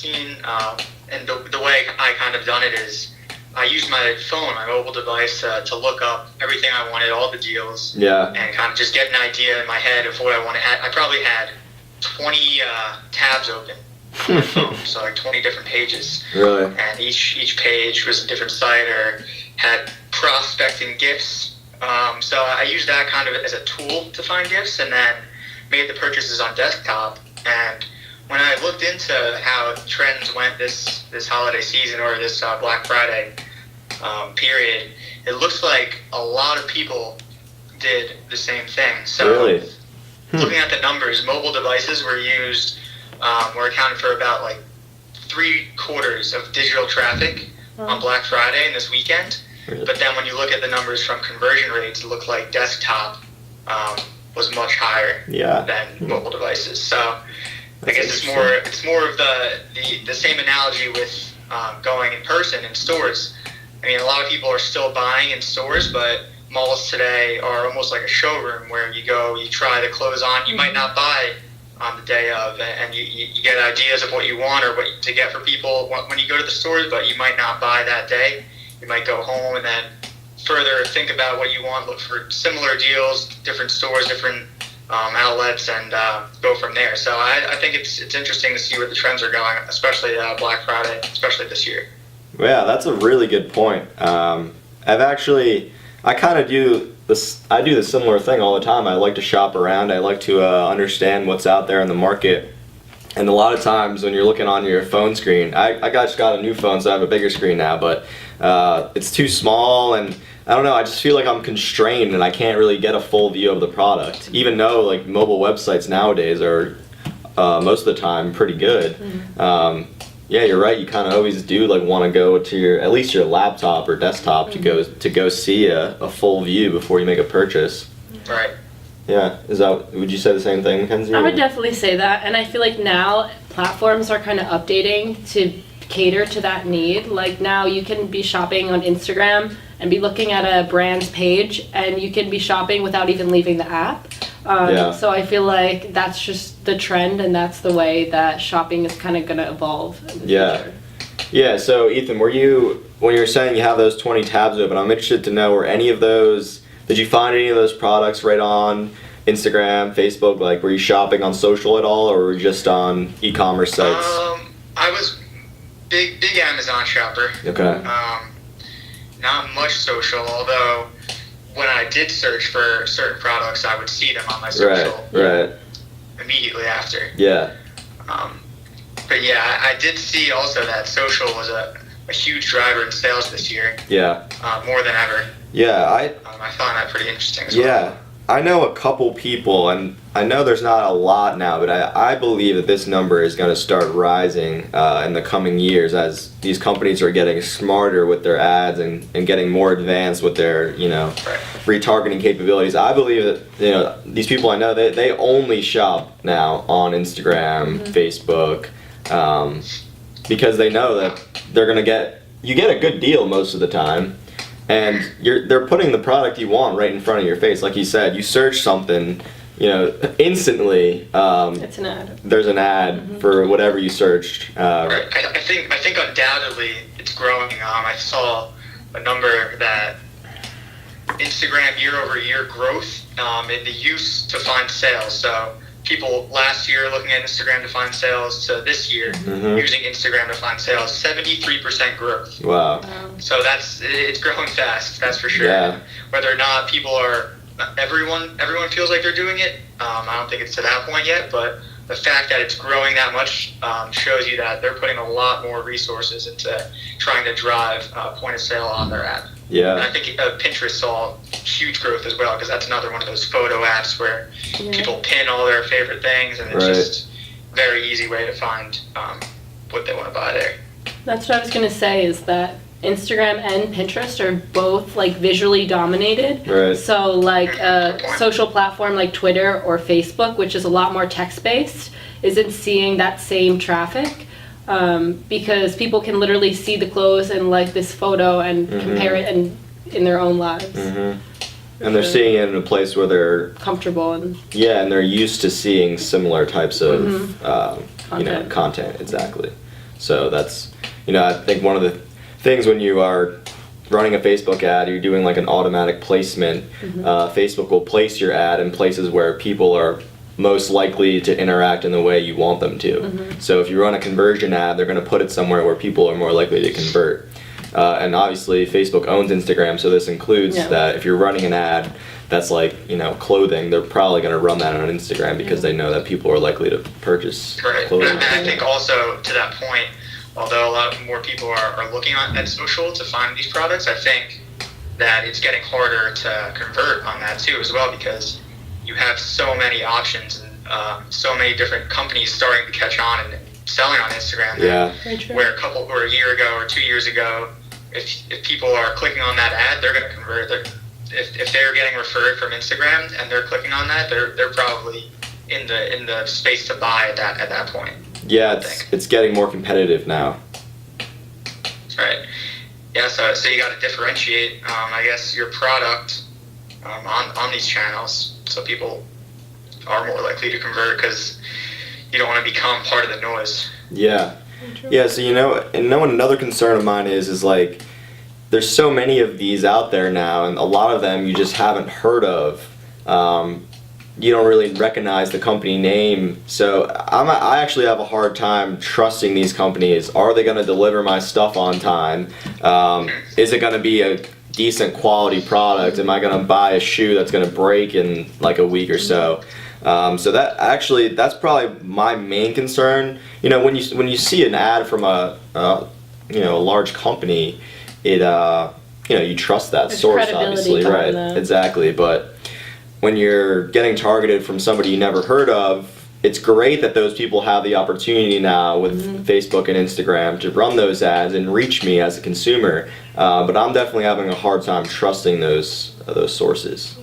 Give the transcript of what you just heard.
seen, and the way I kind of done it is I used my phone, my mobile device, to look up everything I wanted, all the deals, and kind of just get an idea in my head of what I wanted. I probably had 20 tabs open on my phone, so like 20 different pages. Really? And each page was a different site or had prospecting gifts. So I used that kind of as a tool to find gifts, and then made the purchases on desktop. And when I looked into how trends went this holiday season or this Black Friday period, it looks like a lot of people did the same thing. So really? Looking at the numbers, mobile devices were accounted for about like 3/4 of digital traffic on Black Friday and this weekend. Really? But then when you look at the numbers from conversion rates, it looked like desktop was much higher than mobile devices. So I guess it's more of the same analogy with going in person in stores. I mean, a lot of people are still buying in stores, but malls today are almost like a showroom where you go, you try the clothes on. You might not buy on the day of, and you get ideas of what you want or what to get for people when you go to the stores, but you might not buy that day. You might go home and then further think about what you want, look for similar deals, different stores, different outlets, and go from there. So I think it's interesting to see where the trends are going, especially Black Friday, especially this year. Yeah, that's a really good point. I kind of do this. I do the similar thing all the time. I like to shop around. I like to understand what's out there in the market. And a lot of times when you're looking on your phone screen, I just got a new phone, so I have a bigger screen now, but it's too small, and I don't know, I just feel like I'm constrained and I can't really get a full view of the product, even though like mobile websites nowadays are most of the time pretty good. Yeah, you're right, you kind of always do like want to go to at least your laptop or desktop to go see a full view before you make a purchase. Right. Yeah, would you say the same thing, Mackenzie? I would definitely say that, and I feel like now platforms are kind of updating to cater to that need. Like now you can be shopping on Instagram and be looking at a brand's page, and you can be shopping without even leaving the app. So I feel like that's just the trend, and that's the way that shopping is kind of going to evolve in the future. Yeah, so Ethan, when you were saying you have those 20 tabs open, I'm interested to know, did you find any of those products right on Instagram, Facebook? Like, were you shopping on social at all, or were you just on e-commerce sites? I was big Amazon shopper. Okay. Not much social, although when I did search for certain products, I would see them on my social immediately after. Yeah. But yeah, I did see also that social was a huge driver in sales this year. Yeah. More than ever. Yeah, I found that pretty interesting as well. Yeah, I know a couple people, and I know there's not a lot now, but I believe that this number is going to start rising in the coming years as these companies are getting smarter with their ads and getting more advanced with their, retargeting capabilities. I believe that, these people I know, they only shop now on Instagram, Facebook, because they know that they're going to you get a good deal most of the time. And they're putting the product you want right in front of your face. Like you said, you search something, instantly. It's an ad. There's an ad for whatever you searched. Right. I think undoubtedly it's growing. I saw a number that Instagram year-over-year growth in the use to find sales. So people last year looking at Instagram to find sales to this year using Instagram to find sales, 73% growth. Wow. So it's growing fast, that's for sure. Yeah. Whether or not everyone feels like they're doing it, I don't think it's to that point yet, but the fact that it's growing that much shows you that they're putting a lot more resources into trying to drive point of sale on their app. Yeah. And I think Pinterest saw huge growth as well, because that's another one of those photo apps where people pin all their favorite things, and it's just a very easy way to find what they want to buy there. That's what I was going to say, is that Instagram and Pinterest are both like visually dominated. Right. So like a social platform like Twitter or Facebook, which is a lot more text-based, isn't seeing that same traffic. Because people can literally see the clothes in like this photo and compare it in their own lives. And they're seeing it in a place where they're comfortable and they're used to seeing similar types of content. content. Exactly. So that's, I think one of the things when you are running a Facebook ad, you're doing like an automatic placement. Facebook will place your ad in places where people are most likely to interact in the way you want them to. So if you run a conversion ad, they're going to put it somewhere where people are more likely to convert. And obviously Facebook owns Instagram, so this includes that if you're running an ad that's like, clothing, they're probably going to run that on Instagram because they know that people are likely to purchase clothing. And I think also to that point, although a lot more people are looking at social to find these products, I think that it's getting harder to convert on that too as well, because you have so many options and so many different companies starting to catch on and selling on Instagram. Where a year ago or 2 years ago, if people are clicking on that ad, they're going to convert. If they're getting referred from Instagram and they're clicking on that, they're probably in the space to buy at that point. Yeah, it's getting more competitive now. Right. Yeah, so you got to differentiate, I guess, your product on these channels, so people are more likely to convert, because you don't want to become part of the noise. Yeah. Yeah, so another concern of mine is like, there's so many of these out there now, and a lot of them you just haven't heard of. You don't really recognize the company name, so I actually have a hard time trusting these companies. Are they going to deliver my stuff on time? Is it going to be a decent quality product? Am I going to buy a shoe that's going to break in like a week or so? So that's probably my main concern. When you see an ad from a large company, it you trust that source, obviously, right? Exactly, but when you're getting targeted from somebody you never heard of, it's great that those people have the opportunity now with Facebook and Instagram to run those ads and reach me as a consumer. But I'm definitely having a hard time trusting those sources.